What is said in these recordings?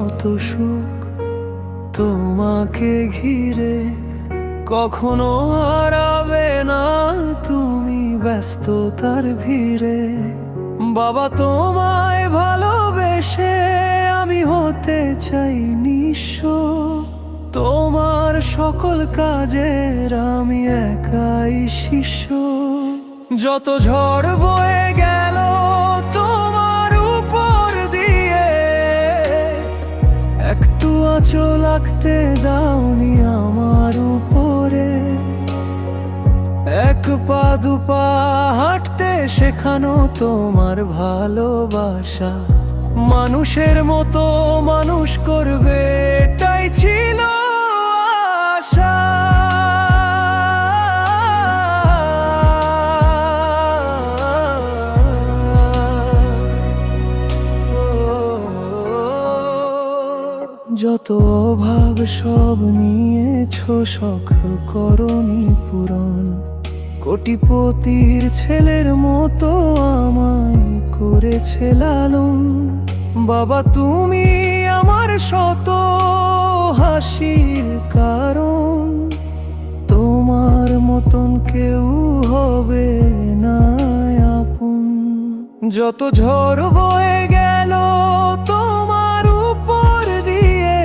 কত সুখ তোমাকে ঘিরে, কখনো হারাবে না তুমি ব্যস্ততার ভিড়ে। বাবা তোমায় ভালোবেসে আমি হতে চাই নিঃস্ব, তোমার সকল কাজের আমি একাই শিষ্য। যত ঝড় বয়ে গেল তোমার উপর দিয়ে, একটু আঁচল আঁকতে দাওনি আমার উপরে। এক পা দুপা হাঁটতে শেখানো তোমার ভালোবাসা, মানুষের মতো মানুষ করবে এটাই ছিল আশা। যত অভাব সব নিয়েছো, শখ করনি পূরণ। কোটিপতির ছেলের মতো আমায় করেছে লালন। বাবা তুমি আমার শত হাসির কারণ, তোমার মতন কেউ হবে না আপন। যত ঝড় বয়ে গেল তোমার উপর দিয়ে,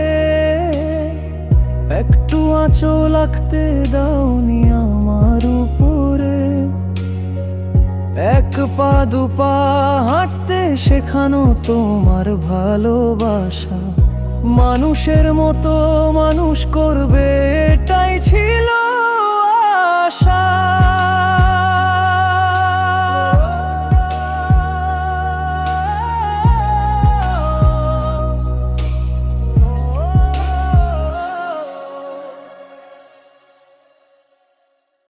একটু আঁচল আঁকতে দাওনি আমার উপরে। এক পা দুপা হাঁটতে শেখানো তোমার ভালোবাসা, মানুষের মতো মানুষ করবে